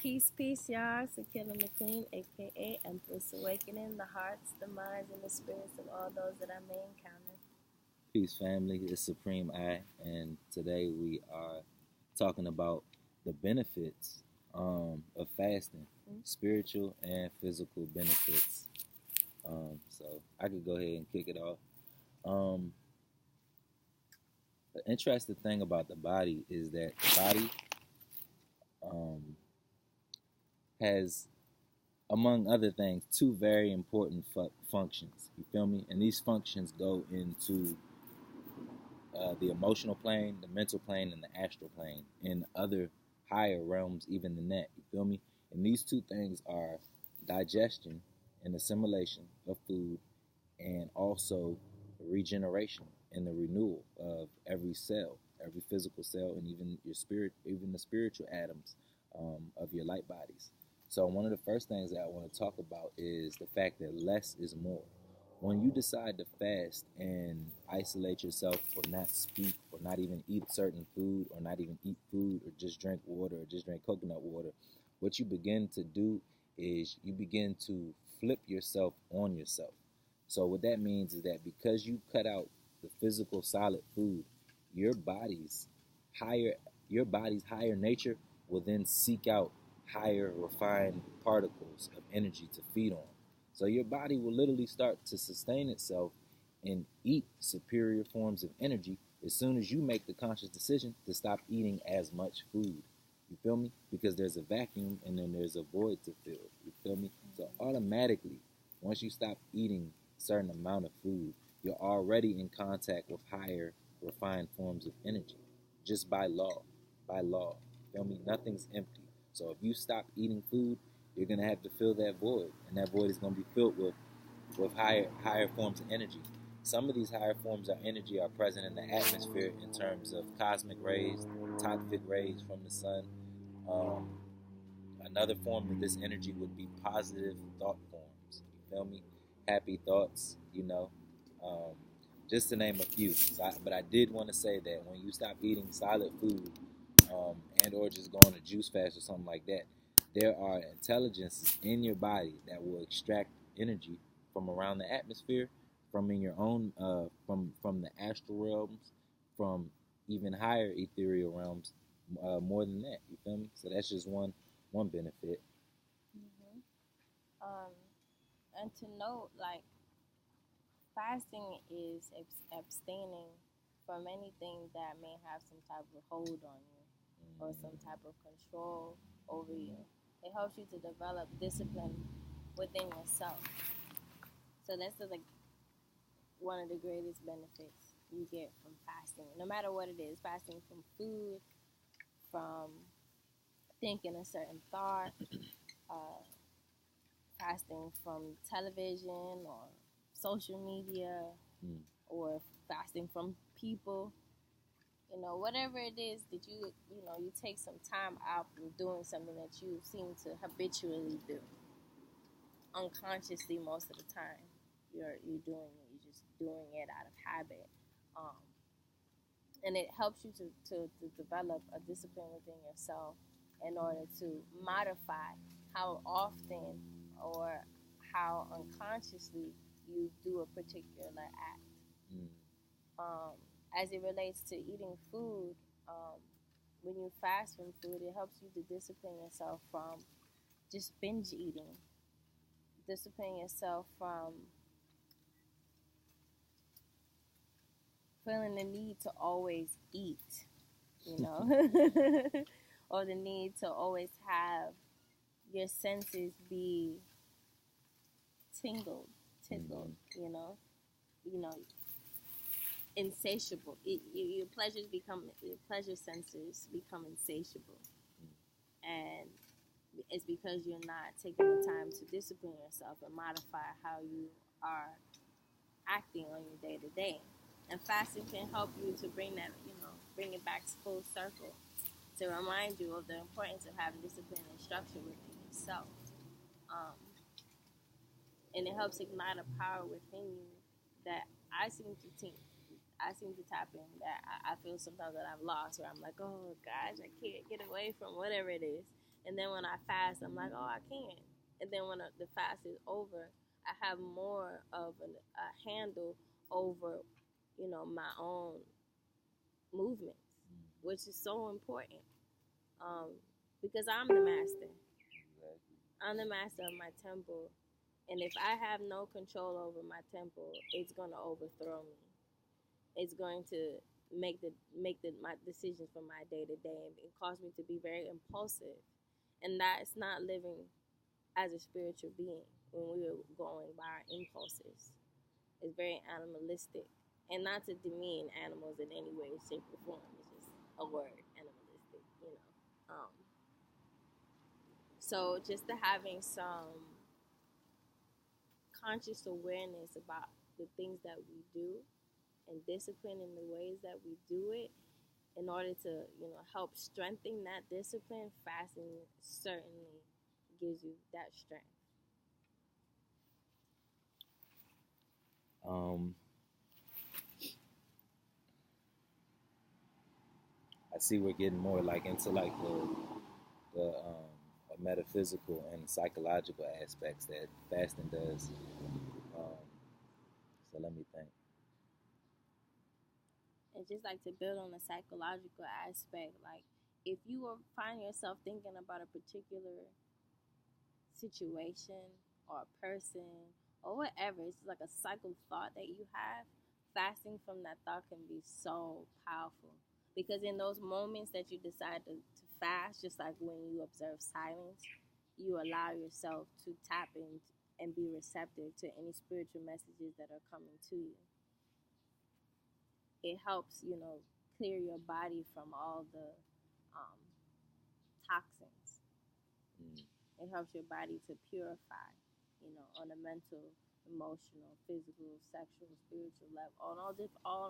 Peace, peace, y'all. It's Akila McLean, aka Empress Awakening, the hearts, the minds, and the spirits of all those that I may encounter. Peace, family. It's Supreme I, and today we are talking about the benefits of fasting, spiritual and physical benefits. So I could go ahead and kick it off. Um, the interesting thing about the body is that the body um, has, among other things, two very important functions. You feel me? And these functions go into the emotional plane, the mental plane, and the astral plane, and other higher realms even than that. You feel me? And these two things are digestion and assimilation of food, and also regeneration and the renewal of every cell, every physical cell, and even your spirit, even the spiritual atoms of your light bodies. So one of the first things that I want to talk about is the fact that less is more. When you decide to fast and isolate yourself, or not speak, or not even eat certain food, or not even eat food, or just drink water, or just drink coconut water, what you begin to do is you begin to flip yourself on yourself. So what that means is that because you cut out the physical solid food, your body's higher your body's higher nature will then seek out higher refined particles of energy to feed on. So your body will literally start to sustain itself and eat superior forms of energy as soon as you make the conscious decision to stop eating as much food. You feel me? Because there's a vacuum and then there's a void to fill. You feel me? So automatically, once you stop eating a certain amount of food, you're already in contact with higher refined forms of energy. Just by law. By law. You feel me? Nothing's empty. So if you stop eating food, you're gonna have to fill that void, and that void is gonna be filled with higher forms of energy. Some of these higher forms of energy are present in the atmosphere in terms of cosmic rays, toxic rays from the sun. Um, Another form of this energy would be positive thought forms. You feel me? Happy thoughts. Um, just to name a few. But I did want to say that when you stop eating solid food, and or just go on a juice fast or something like that, there are intelligences in your body that will extract energy from around the atmosphere, from in your own, from the astral realms, from even higher ethereal realms, more than that. You feel me? So that's just one benefit. Mm-hmm. Um, and to note, like, fasting is abstaining from anything that may have some type of hold on you or some type of control over you. It helps you to develop discipline within yourself. So that's like one of the greatest benefits you get from fasting, no matter what it is. Fasting from food, from thinking a certain thought, uh, fasting from television or social media, Mm. or fasting from people. Whatever it is that you take some time out from doing something that you seem to habitually do, unconsciously most of the time. You're doing it. You're just doing it out of habit. Um, and it helps you to develop a discipline within yourself in order to modify how often or how unconsciously you do a particular act. Mm. Um, as it relates to eating food, when you fast from food, it helps you to discipline yourself from just binge eating, discipline yourself from feeling the need to always eat, you know, or the need to always have your senses be tickled, you know, insatiable. Your pleasure senses become insatiable, and it's because you're not taking the time to discipline yourself and modify how you are acting on your day to day. And fasting can help you to bring it back full circle, to remind you of the importance of having discipline and structure within yourself. Um, and it helps ignite a power within you that I seem to tap in, that I feel sometimes that I've lost, where I'm like, oh gosh, I can't get away from whatever it is. And then when I fast, I'm like, oh, I can. And then when the fast is over, I have more of a handle over, my own movements, which is so important, um, because I'm the master. I'm the master of my temple. And if I have no control over my temple, it's going to overthrow me. It's going to make my decisions for my day to day, and it cause me to be very impulsive. And that's not living as a spiritual being when we are going by our impulses. It's very animalistic. And not to demean animals in any way, shape, or form. It's just a word, animalistic. So just to having some conscious awareness about the things that we do and discipline in the ways that we do it in order to, help strengthen that discipline, fasting certainly gives you that strength. I see we're getting more like into like the metaphysical and psychological aspects that fasting does. Um, so let me think. And just like to build on the psychological aspect, like if you find yourself thinking about a particular situation or a person or whatever, it's like a cycle thought that you have, fasting from that thought can be so powerful. Because in those moments that you decide to fast, just like when you observe silence, you allow yourself to tap in and be receptive to any spiritual messages that are coming to you. It helps, clear your body from all the um, toxins. Mm. It helps your body to purify, on a mental, emotional, physical, sexual, spiritual level, on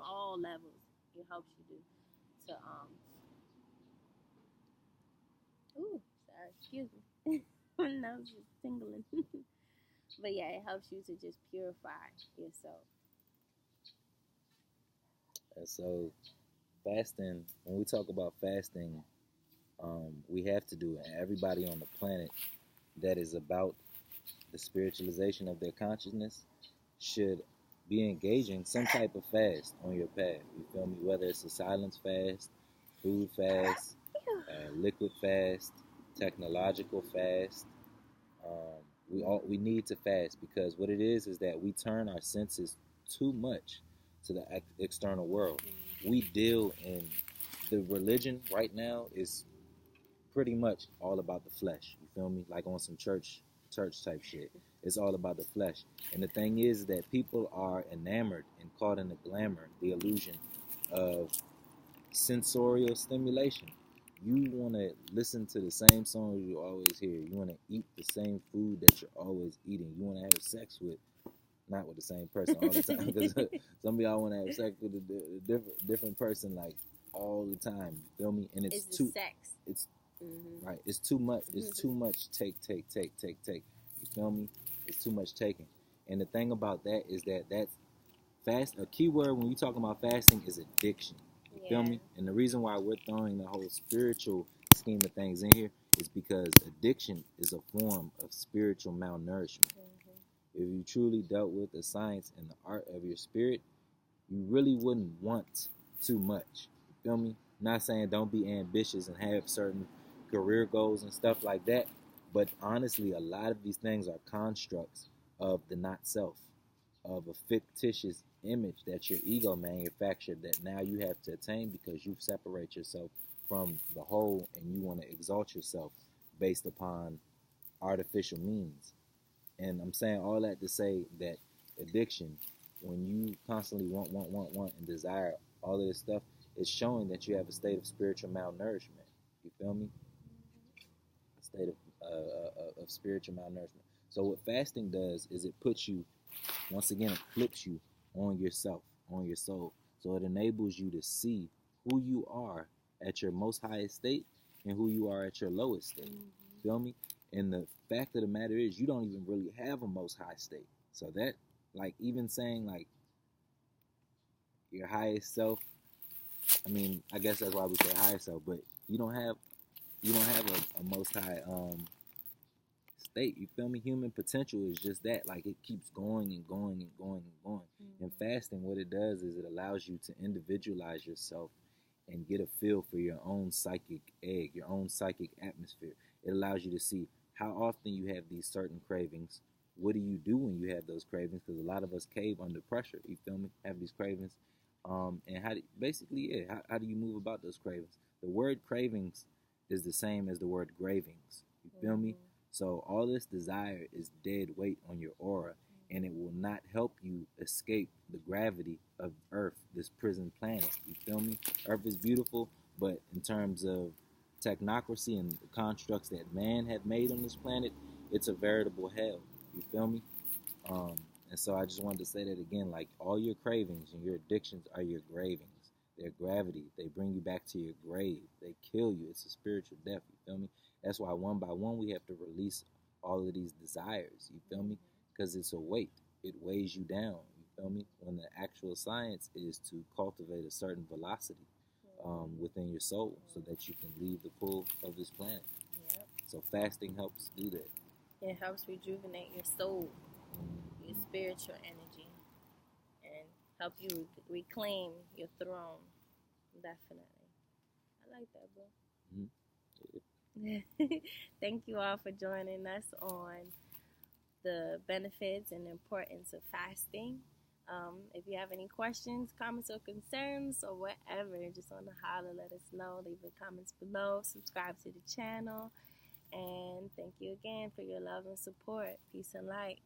all levels. It helps you to ooh, sorry, excuse me. My nose is tingling. But yeah, it helps you to just purify yourself. And so fasting, when we talk about fasting, we have to do it. And everybody on the planet that is about the spiritualization of their consciousness should be engaging some type of fast on your path. You feel me? Whether it's a silence fast, food fast, liquid fast, technological fast. We need to fast because what it is that we turn our senses too much to the external world. We deal in the religion right now is pretty much all about the flesh. You feel me? Like on some church type shit. It's all about the flesh. And the thing is that people are enamored and caught in the glamour, the illusion of sensorial stimulation. You want to listen to the same songs you always hear. You want to eat the same food that you're always eating. You want to have sex with, not with the same person all the time. Because some of y'all want to have sex with a different person like all the time. You feel me? And it's too sex. It's right. It's too much. It's too much. Take. You feel me? It's too much taking. And the thing about that is that that's fast. A key word when you talking about fasting is addiction. You feel me? And the reason why we're throwing the whole spiritual scheme of things in here is because addiction is a form of spiritual malnourishment. If you truly dealt with the science and the art of your spirit, you really wouldn't want too much. You feel me? I'm not saying don't be ambitious and have certain career goals and stuff like that, but honestly, a lot of these things are constructs of the not self, of a fictitious image that your ego manufactured that now you have to attain because you separate yourself from the whole and you want to exalt yourself based upon artificial means. And I'm saying all that to say that addiction, when you constantly want, and desire all of this stuff, it's showing that you have a state of spiritual malnourishment. You feel me? A state of spiritual malnourishment. So what fasting does is it puts you, once again, it flips you on yourself, on your soul. So it enables you to see who you are at your most highest state and who you are at your lowest state. Feel me? And the fact of the matter is you don't even really have a most high state. So that, like, even saying like your highest self, I mean, I guess that's why we say higher self, but you don't have you don't have a most high state. You feel me? Human potential is just that. Like it keeps going and going and going and going. And fasting, what it does is it allows you to individualize yourself and get a feel for your own psychic egg, your own psychic atmosphere. It allows you to see how often you have these certain cravings. What do you do when you have those cravings? Because a lot of us cave under pressure. You feel me? Have these cravings, and basically, yeah, how do you move about those cravings? The word cravings is the same as the word gravings. You feel me? So all this desire is dead weight on your aura, and it will not help you escape the gravity of Earth, this prison planet. You feel me? Earth is beautiful, but in terms of technocracy and the constructs that man have made on this planet, it's a veritable hell. You feel me? Um, and so I just wanted to say that again, like all your cravings and your addictions are your gravings. They're gravity. They bring you back to your grave. They kill you. It's a spiritual death. You feel me? That's why one by one we have to release all of these desires. You feel me? Because it's a weight. It weighs you down. You feel me? When the actual science is to cultivate a certain velocity within your soul so that you can leave the pull of this planet. Yep. So fasting helps do that. It helps rejuvenate your soul, your spiritual energy, and help you reclaim your throne. Definitely. I like that, bro. Mm-hmm. Thank you all for joining us on the benefits and importance of fasting. If you have any questions, comments, or concerns, or whatever, just want to holler, let us know. Leave the comments below. Subscribe to the channel. And thank you again for your love and support. Peace and light.